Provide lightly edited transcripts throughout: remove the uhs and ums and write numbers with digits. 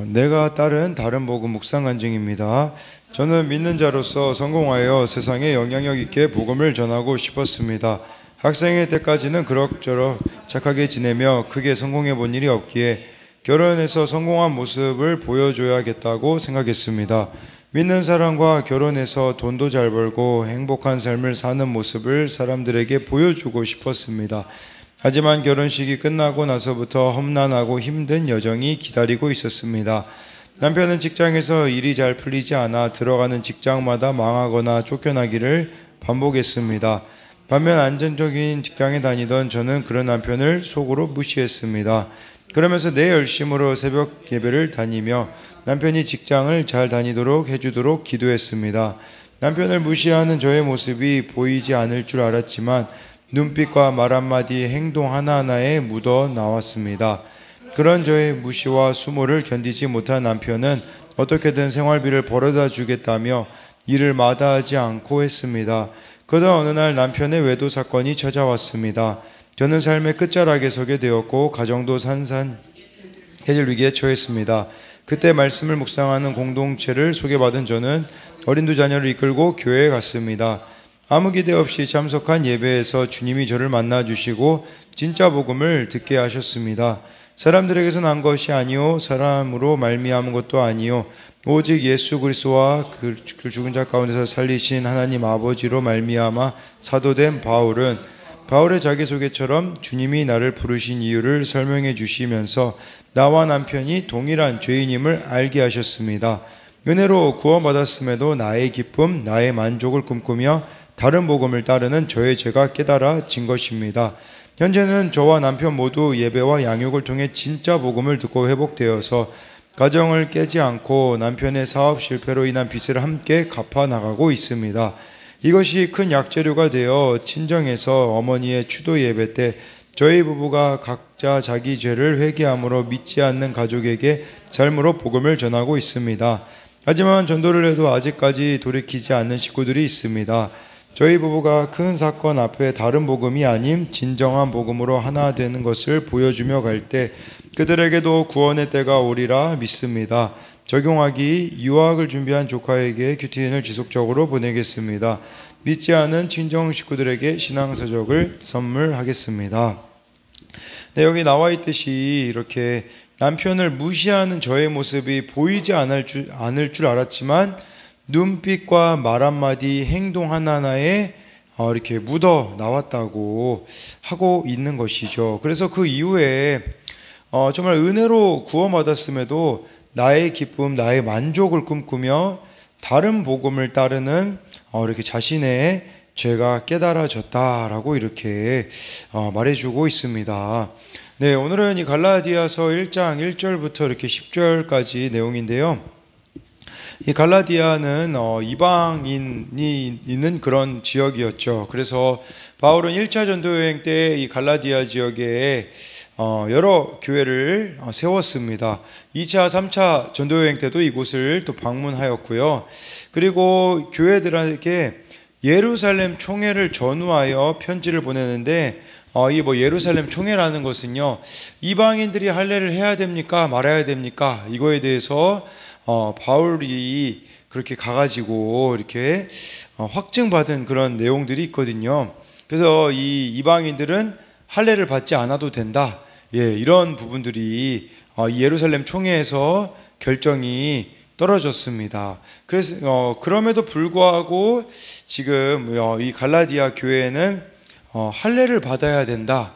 내가 따른 다른 복음 묵상 간증입니다. 저는 믿는 자로서 성공하여 세상에 영향력 있게 복음을 전하고 싶었습니다. 학생일 때까지는 그럭저럭 착하게 지내며 크게 성공해 본 일이 없기에 결혼해서 성공한 모습을 보여줘야겠다고 생각했습니다. 믿는 사람과 결혼해서 돈도 잘 벌고 행복한 삶을 사는 모습을 사람들에게 보여주고 싶었습니다. 하지만 결혼식이 끝나고 나서부터 험난하고 힘든 여정이 기다리고 있었습니다. 남편은 직장에서 일이 잘 풀리지 않아 들어가는 직장마다 망하거나 쫓겨나기를 반복했습니다. 반면 안정적인 직장에 다니던 저는 그런 남편을 속으로 무시했습니다. 그러면서 내 열심으로 새벽 예배를 다니며 남편이 직장을 잘 다니도록 해주도록 기도했습니다. 남편을 무시하는 저의 모습이 보이지 않을 줄 알았지만 눈빛과 말 한마디, 행동 하나하나에 묻어 나왔습니다. 그런 저의 무시와 수모를 견디지 못한 남편은 어떻게든 생활비를 벌어다 주겠다며 일을 마다하지 않고 했습니다. 그러다 어느 날 남편의 외도 사건이 찾아왔습니다. 저는 삶의 끝자락에 서게 되었고 가정도 산산해질 위기에 처했습니다. 그때 말씀을 묵상하는 공동체를 소개받은 저는 어린 두 자녀를 이끌고 교회에 갔습니다. 아무 기대 없이 참석한 예배에서 주님이 저를 만나주시고 진짜 복음을 듣게 하셨습니다. 사람들에게서 난 것이 아니요 사람으로 말미암은 것도 아니요 오직 예수 그리스도와 그 죽은 자 가운데서 살리신 하나님 아버지로 말미암아 사도된 바울의 자기소개처럼 주님이 나를 부르신 이유를 설명해 주시면서 나와 남편이 동일한 죄인임을 알게 하셨습니다. 은혜로 구원받았음에도 나의 기쁨, 나의 만족을 꿈꾸며 다른 복음을 따르는 저의 죄가 깨달아진 것입니다. 현재는 저와 남편 모두 예배와 양육을 통해 진짜 복음을 듣고 회복되어서 가정을 깨지 않고 남편의 사업 실패로 인한 빚을 함께 갚아 나가고 있습니다. 이것이 큰 약재료가 되어 친정에서 어머니의 추도 예배 때 저희 부부가 각자 자기 죄를 회개함으로 믿지 않는 가족에게 삶으로 복음을 전하고 있습니다. 하지만 전도를 해도 아직까지 돌이키지 않는 식구들이 있습니다. 저희 부부가 큰 사건 앞에 다른 복음이 아닌 진정한 복음으로 하나 되는 것을 보여주며 갈 때 그들에게도 구원의 때가 오리라 믿습니다. 적용하기 유학을 준비한 조카에게 큐티인을 지속적으로 보내겠습니다. 믿지 않은 친정 식구들에게 신앙서적을 선물하겠습니다. 네, 여기 나와 있듯이 이렇게 남편을 무시하는 저의 모습이 보이지 않을 줄 알았지만 눈빛과 말 한마디, 행동 하나하나에 이렇게 묻어 나왔다고 하고 있는 것이죠. 그래서 그 이후에 정말 은혜로 구원받았음에도 나의 기쁨, 나의 만족을 꿈꾸며 다른 복음을 따르는 이렇게 자신의 죄가 깨달아졌다라고 이렇게 말해주고 있습니다. 네, 오늘은 이 갈라디아서 1장 1절부터 이렇게 10절까지 내용인데요. 이 갈라디아는 이방인이 있는 그런 지역이었죠. 그래서 바울은 1차 전도여행 때 이 갈라디아 지역에 여러 교회를 세웠습니다. 2차, 3차 전도여행 때도 이곳을 또 방문하였고요. 그리고 교회들에게 예루살렘 총회를 전후하여 편지를 보내는데 이 예루살렘 총회라는 것은요, 이방인들이 할례를 해야 됩니까? 말아야 됩니까? 이거에 대해서 바울이 그렇게 가가지고 이렇게 확증받은 그런 내용들이 있거든요. 그래서 이 이방인들은 할례를 받지 않아도 된다. 예, 이런 부분들이 이 예루살렘 총회에서 결정이 떨어졌습니다. 그래서 그럼에도 불구하고 지금 이 갈라디아 교회는 할례를 받아야 된다.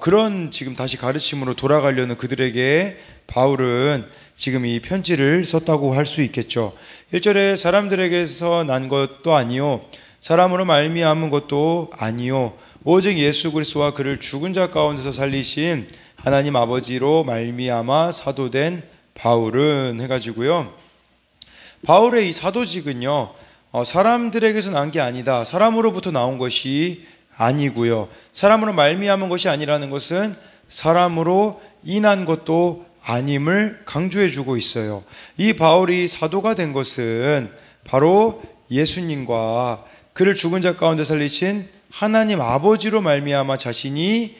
그런 지금 다시 가르침으로 돌아가려는 그들에게 바울은 지금 이 편지를 썼다고 할 수 있겠죠. 1절에 사람들에게서 난 것도 아니요 사람으로 말미암은 것도 아니요 오직 예수 그리스도와 그를 죽은 자 가운데서 살리신 하나님 아버지로 말미암아 사도된 바울은 해가지고요. 바울의 이 사도직은요, 사람들에게서 난 게 아니다. 사람으로부터 나온 것이 아니고요. 사람으로 말미암은 것이 아니라는 것은 사람으로 인한 것도 아님을 강조해 주고 있어요. 이 바울이 사도가 된 것은 바로 예수님과 그를 죽은 자 가운데 살리신 하나님 아버지로 말미암아 자신이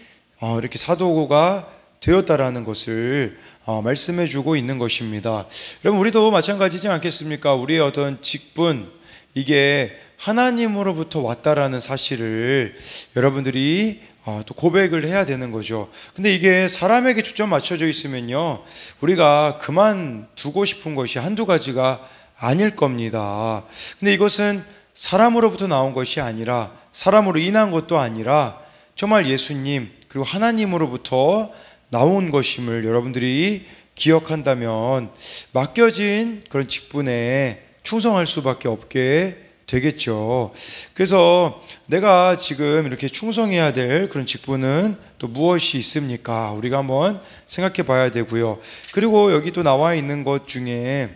이렇게 사도가 되었다라는 것을 말씀해 주고 있는 것입니다. 여러분, 우리도 마찬가지지 않겠습니까? 우리의 어떤 직분, 이게 하나님으로부터 왔다라는 사실을 여러분들이 또 고백을 해야 되는 거죠. 근데 이게 사람에게 초점 맞춰져 있으면요, 우리가 그만두고 싶은 것이 한두 가지가 아닐 겁니다. 근데 이것은 사람으로부터 나온 것이 아니라, 사람으로 인한 것도 아니라 정말 예수님 그리고 하나님으로부터 나온 것임을 여러분들이 기억한다면 맡겨진 그런 직분에 충성할 수밖에 없게 되겠죠. 그래서 내가 지금 이렇게 충성해야 될 그런 직분은 또 무엇이 있습니까? 우리가 한번 생각해 봐야 되고요. 그리고 여기 또 나와 있는 것 중에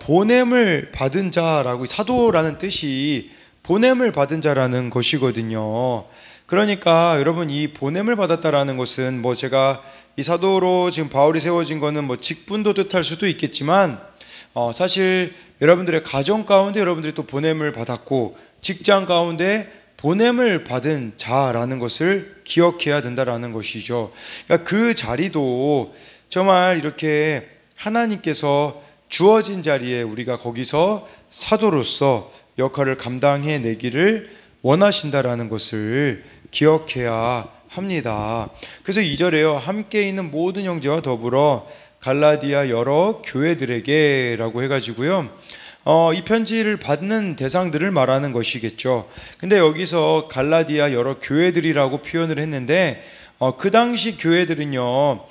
보냄을 받은 자라고, 사도라는 뜻이 보냄을 받은 자라는 것이거든요. 그러니까 여러분, 이 보냄을 받았다라는 것은 제가 이 사도로 지금 바울이 세워진 거는 직분도 뜻할 수도 있겠지만, 사실 여러분들의 가정 가운데 여러분들이 또 보냄을 받았고, 직장 가운데 보냄을 받은 자라는 것을 기억해야 된다라는 것이죠. 그러니까 그 자리도 정말 이렇게 하나님께서 주어진 자리에 우리가 거기서 사도로서 역할을 감당해 내기를 원하신다라는 것을 기억해야 합니다. 그래서 2절에요, 함께 있는 모든 형제와 더불어 갈라디아 여러 교회들에게 라고 해가지고요, 이 편지를 받는 대상들을 말하는 것이겠죠. 근데 여기서 갈라디아 여러 교회들이라고 표현을 했는데, 그 당시 교회들은요,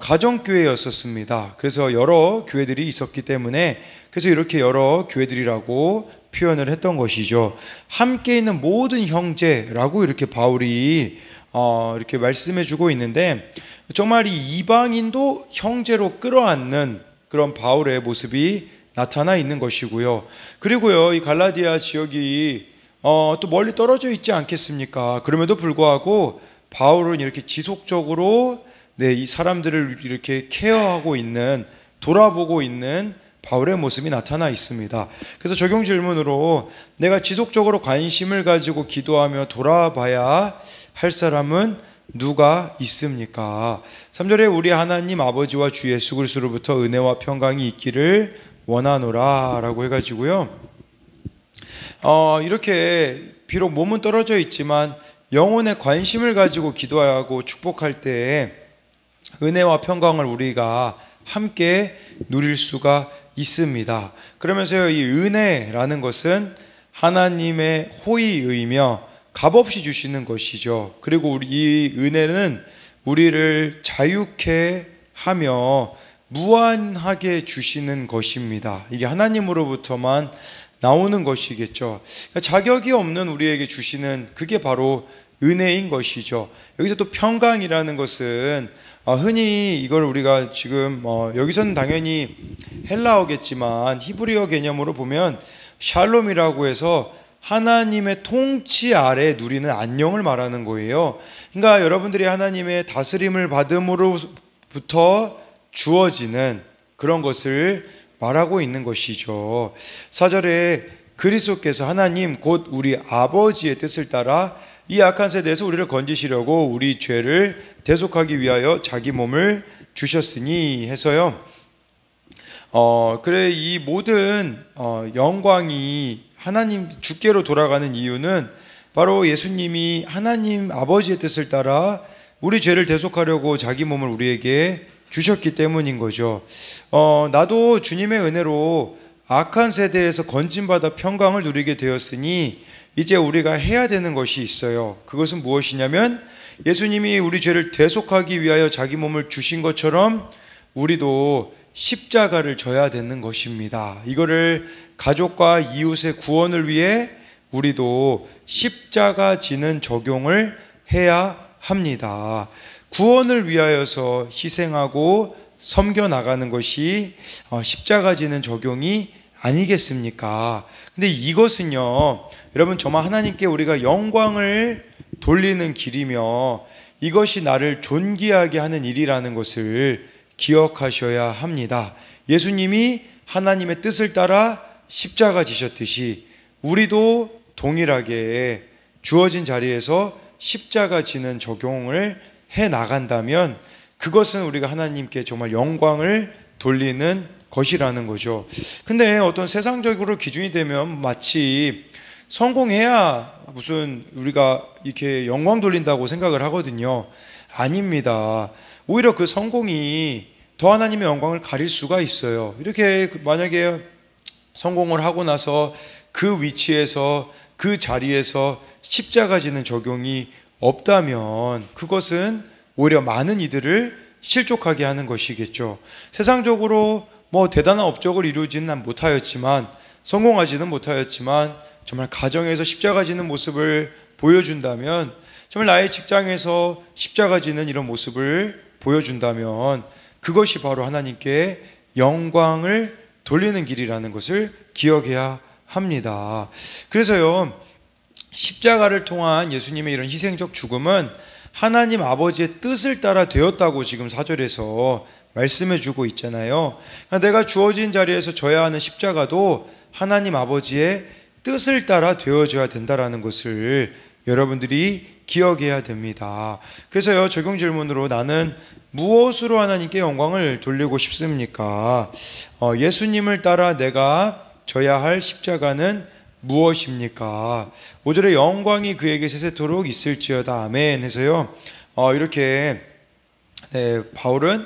가정교회였었습니다. 그래서 여러 교회들이 있었기 때문에, 그래서 이렇게 여러 교회들이라고 표현을 했던 것이죠. 함께 있는 모든 형제라고 이렇게 바울이 이렇게 말씀해 주고 있는데, 정말 이 이방인도 형제로 끌어안는 그런 바울의 모습이 나타나 있는 것이고요. 그리고요, 이 갈라디아 지역이 또 멀리 떨어져 있지 않겠습니까? 그럼에도 불구하고 바울은 이렇게 지속적으로 이 사람들을 이렇게 케어하고 있는, 돌아보고 있는 바울의 모습이 나타나 있습니다. 그래서 적용 질문으로, 내가 지속적으로 관심을 가지고 기도하며 돌아봐야 할 사람은 누가 있습니까? 3절에 우리 하나님 아버지와 주 예수 그리스도로부터 은혜와 평강이 있기를 원하노라 라고 해가지고요, 이렇게 비록 몸은 떨어져 있지만 영혼에 관심을 가지고 기도하고 축복할 때에 은혜와 평강을 우리가 함께 누릴 수가 있습니다. 그러면서요, 이 은혜라는 것은 하나님의 호의이며 값없이 주시는 것이죠. 그리고 이 은혜는 우리를 자유케 하며 무한하게 주시는 것입니다. 이게 하나님으로부터만 나오는 것이겠죠. 그러니까 자격이 없는 우리에게 주시는, 그게 바로 은혜인 것이죠. 여기서 또 평강이라는 것은 흔히 이걸 우리가 지금 여기서는 당연히 헬라어겠지만 히브리어 개념으로 보면 샬롬이라고 해서 하나님의 통치 아래 누리는 안녕을 말하는 거예요. 그러니까 여러분들이 하나님의 다스림을 받음으로부터 주어지는 그런 것을 말하고 있는 것이죠. 4절에 그리스도께서 하나님 곧 우리 아버지의 뜻을 따라 이 악한 세대에서 우리를 건지시려고 우리 죄를 대속하기 위하여 자기 몸을 주셨으니 해서요, 그래, 이 모든 영광이 하나님 주께로 돌아가는 이유는 바로 예수님이 하나님 아버지의 뜻을 따라 우리 죄를 대속하려고 자기 몸을 우리에게 주셨기 때문인 거죠. 나도 주님의 은혜로 악한 세대에서 건진받아 평강을 누리게 되었으니 이제 우리가 해야 되는 것이 있어요. 그것은 무엇이냐면, 예수님이 우리 죄를 대속하기 위하여 자기 몸을 주신 것처럼 우리도 십자가를 져야 되는 것입니다. 이거를 가족과 이웃의 구원을 위해 우리도 십자가 지는 적용을 해야 합니다. 구원을 위하여서 희생하고 섬겨 나가는 것이 십자가 지는 적용이 아니겠습니까? 근데 이것은요, 여러분, 저만 하나님께 우리가 영광을 돌리는 길이며 이것이 나를 존귀하게 하는 일이라는 것을 기억하셔야 합니다. 예수님이 하나님의 뜻을 따라 십자가 지셨듯이 우리도 동일하게 주어진 자리에서 십자가 지는 적용을 해 나간다면 그것은 우리가 하나님께 정말 영광을 돌리는 것이라는 거죠. 근데 어떤 세상적으로 기준이 되면 마치 성공해야 무슨 우리가 이렇게 영광 돌린다고 생각을 하거든요. 아닙니다. 오히려 그 성공이 더 하나님의 영광을 가릴 수가 있어요. 이렇게 만약에 성공을 하고 나서 그 위치에서 그 자리에서 십자가 지는 적용이 없다면 그것은 오히려 많은 이들을 실족하게 하는 것이겠죠. 세상적으로 뭐 대단한 업적을 이루지는 못하였지만, 성공하지는 못하였지만 정말 가정에서 십자가 지는 모습을 보여준다면, 정말 나의 직장에서 십자가 지는 이런 모습을 보여준다면 그것이 바로 하나님께 영광을 돌리는 길이라는 것을 기억해야 합니다. 그래서요, 십자가를 통한 예수님의 이런 희생적 죽음은 하나님 아버지의 뜻을 따라 되었다고 지금 4절에서 말씀해 주고 있잖아요. 내가 주어진 자리에서 져야 하는 십자가도 하나님 아버지의 뜻을 따라 되어져야 된다는 것을 여러분들이 기억해야 됩니다. 그래서요, 적용 질문으로 나는 무엇으로 하나님께 영광을 돌리고 싶습니까? 예수님을 따라 내가 져야 할 십자가는 무엇입니까? 5절에 영광이 그에게 세세토록 있을지어다 아멘 해서요, 이렇게 바울은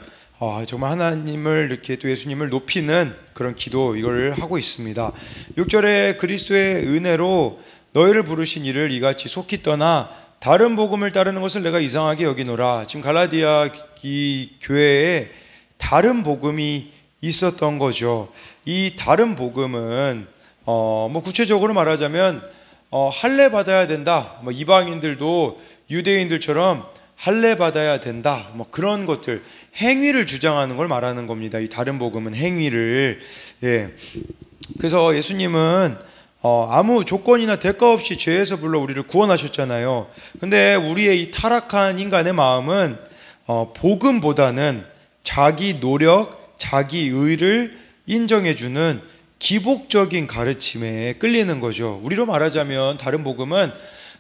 정말 하나님을 이렇게 또 예수님을 높이는 그런 기도, 이걸 하고 있습니다. 6절에 그리스도의 은혜로 너희를 부르신 이를 이같이 속히 떠나 다른 복음을 따르는 것을 내가 이상하게 여기노라. 지금 갈라디아 이 교회에 다른 복음이 있었던 거죠. 이 다른 복음은 뭐 구체적으로 말하자면 할례 받아야 된다. 뭐 이방인들도 유대인들처럼 할례 받아야 된다. 뭐 그런 것들, 행위를 주장하는 걸 말하는 겁니다. 이 다른 복음은 행위를. 예. 그래서 예수님은 아무 조건이나 대가 없이 죄에서 불러 우리를 구원하셨잖아요. 근데 우리의 이 타락한 인간의 마음은 복음보다는 자기 노력, 자기 의를 인정해주는 기복적인 가르침에 끌리는 거죠. 우리로 말하자면 다른 복음은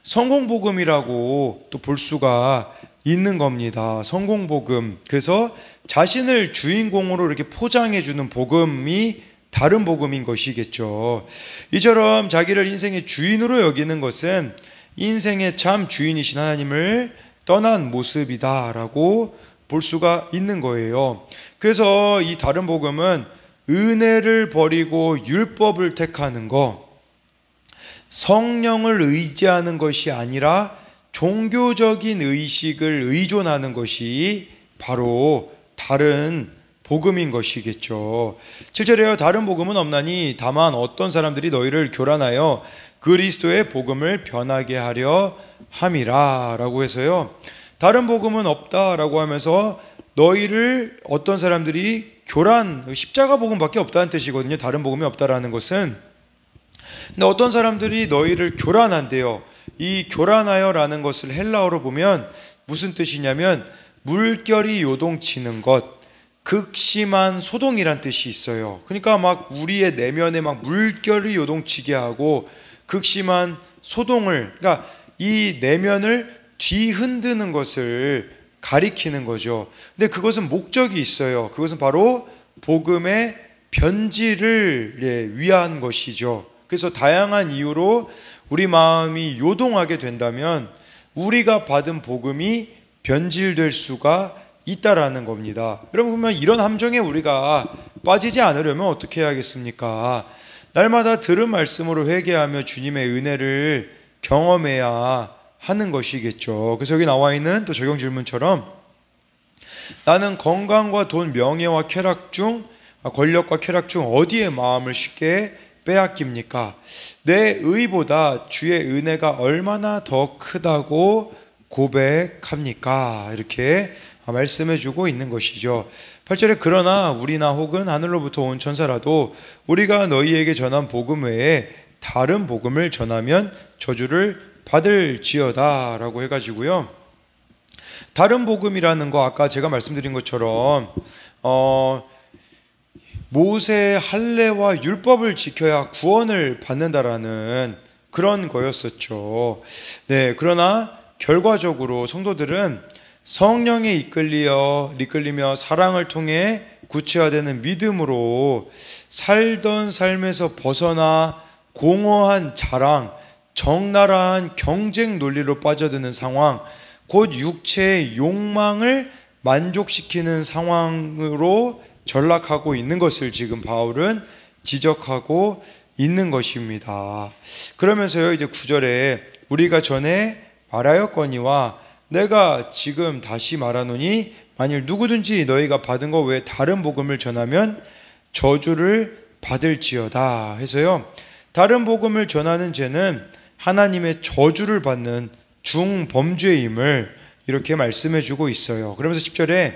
성공복음이라고 또 볼 수가 있는 겁니다. 성공복음. 그래서 자신을 주인공으로 이렇게 포장해주는 복음이 다른 복음인 것이겠죠. 이처럼 자기를 인생의 주인으로 여기는 것은 인생의 참 주인이신 하나님을 떠난 모습이다라고 볼 수가 있는 거예요. 그래서 이 다른 복음은 은혜를 버리고 율법을 택하는 것, 성령을 의지하는 것이 아니라 종교적인 의식을 의존하는 것이 바로 다른 복음인 것이겠죠. 7절에요, 다른 복음은 없나니 다만 어떤 사람들이 너희를 교란하여 그리스도의 복음을 변하게 하려 함이라 라고 해서요, 다른 복음은 없다라고 하면서 너희를 어떤 사람들이 십자가 복음밖에 없다는 뜻이거든요. 다른 복음이 없다라는 것은. 근데 어떤 사람들이 너희를 교란한대요. 이 교란하여라는 것을 헬라어로 보면 무슨 뜻이냐면 물결이 요동치는 것, 극심한 소동이란 뜻이 있어요. 그러니까 막 우리의 내면에 막 물결이 요동치게 하고 극심한 소동을, 그러니까 이 내면을 뒤흔드는 것을 가리키는 거죠. 근데 그것은 목적이 있어요. 그것은 바로 복음의 변질을 위한 것이죠. 그래서 다양한 이유로 우리 마음이 요동하게 된다면 우리가 받은 복음이 변질될 수가 있다라는 겁니다. 여러분, 그러면 이런 함정에 우리가 빠지지 않으려면 어떻게 해야겠습니까? 날마다 들은 말씀으로 회개하며 주님의 은혜를 경험해야 하는 것이겠죠. 그래서 여기 나와 있는 또 적용 질문처럼 나는 건강과 돈, 명예와 쾌락 중, 권력과 쾌락 중 어디에 마음을 쉽게 빼앗깁니까? 내 의보다 주의 은혜가 얼마나 더 크다고 고백합니까? 이렇게 말씀해 주고 있는 것이죠. 8절에 그러나 우리나 혹은 하늘로부터 온 천사라도 우리가 너희에게 전한 복음 외에 다른 복음을 전하면 저주를 받을지어다 라고 해가지고요, 다른 복음이라는 거 아까 제가 말씀드린 것처럼 모세의 할례와 율법을 지켜야 구원을 받는다라는 그런 거였었죠. 네, 그러나 결과적으로 성도들은 성령에 이끌리며 사랑을 통해 구체화되는 믿음으로 살던 삶에서 벗어나 공허한 자랑, 적나라한 경쟁 논리로 빠져드는 상황, 곧 육체의 욕망을 만족시키는 상황으로 전락하고 있는 것을 지금 바울은 지적하고 있는 것입니다. 그러면서요, 이제 9절에 우리가 전에 말하였거니와 내가 지금 다시 말하노니 만일 누구든지 너희가 받은 것 외에 다른 복음을 전하면 저주를 받을지어다 해서요, 다른 복음을 전하는 죄는 하나님의 저주를 받는 중범죄임을 이렇게 말씀해 주고 있어요. 그러면서 10절에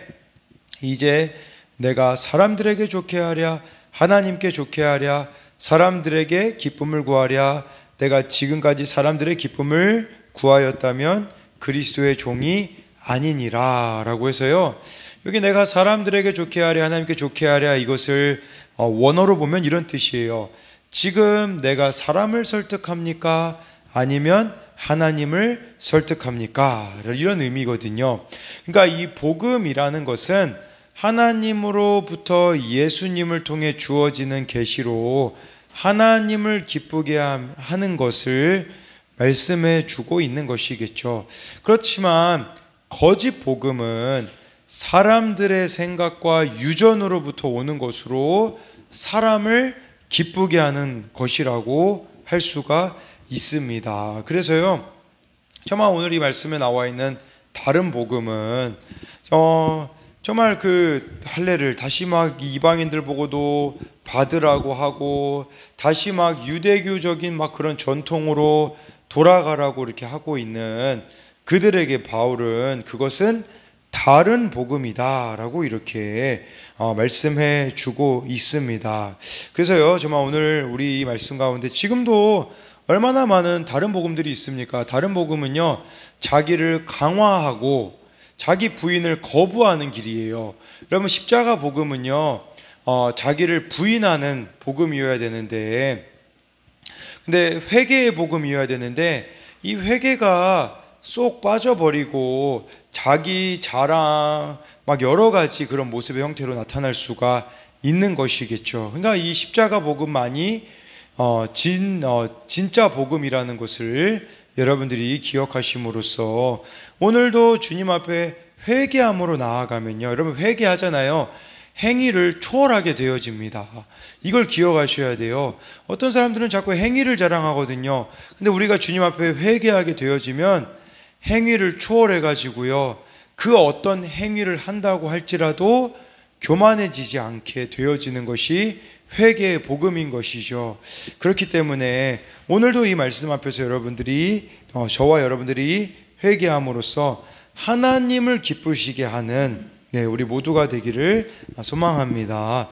이제 내가 사람들에게 좋게 하랴 하나님께 좋게 하랴 사람들에게 기쁨을 구하랴 내가 지금까지 사람들의 기쁨을 구하였다면 그리스도의 종이 아니니라 라고 해서요, 여기 내가 사람들에게 좋게 하랴 하나님께 좋게 하랴, 이것을 원어로 보면 이런 뜻이에요. 지금 내가 사람을 설득합니까? 아니면 하나님을 설득합니까? 이런 의미거든요. 그러니까 이 복음이라는 것은 하나님으로부터 예수님을 통해 주어지는 계시로 하나님을 기쁘게 하는 것을 말씀해 주고 있는 것이겠죠. 그렇지만 거짓 복음은 사람들의 생각과 유전으로부터 오는 것으로 사람을 기쁘게 하는 것이라고 할 수가 있습니다. 그래서요, 정말 오늘 이 말씀에 나와 있는 다른 복음은 정말 그 할례를 다시 막 이방인들 보고도 받으라고 하고 다시 막 유대교적인 막 그런 전통으로 돌아가라고 이렇게 하고 있는 그들에게 바울은 그것은 다른 복음이다라고 이렇게 말씀해 주고 있습니다. 그래서요, 정말 오늘 우리 이 말씀 가운데 지금도 얼마나 많은 다른 복음들이 있습니까? 다른 복음은요, 자기를 강화하고 자기 부인을 거부하는 길이에요. 여러분, 십자가 복음은요, 자기를 부인하는 복음이어야 되는데, 근데 회개의 복음이어야 되는데 이 회개가 쏙 빠져버리고 자기 자랑 막 여러 가지 그런 모습의 형태로 나타날 수가 있는 것이겠죠. 그러니까 이 십자가 복음만이 진짜 복음이라는 것을 여러분들이 기억하심으로써 오늘도 주님 앞에 회개함으로 나아가면요, 여러분 회개하잖아요. 행위를 초월하게 되어집니다. 이걸 기억하셔야 돼요. 어떤 사람들은 자꾸 행위를 자랑하거든요. 근데 우리가 주님 앞에 회개하게 되어지면 행위를 초월해 가지고요, 그 어떤 행위를 한다고 할지라도 교만해지지 않게 되어지는 것이 회개의 복음인 것이죠. 그렇기 때문에 오늘도 이 말씀 앞에서 여러분들이 저와 여러분들이 회개함으로써 하나님을 기쁘시게 하는 우리 모두가 되기를 소망합니다.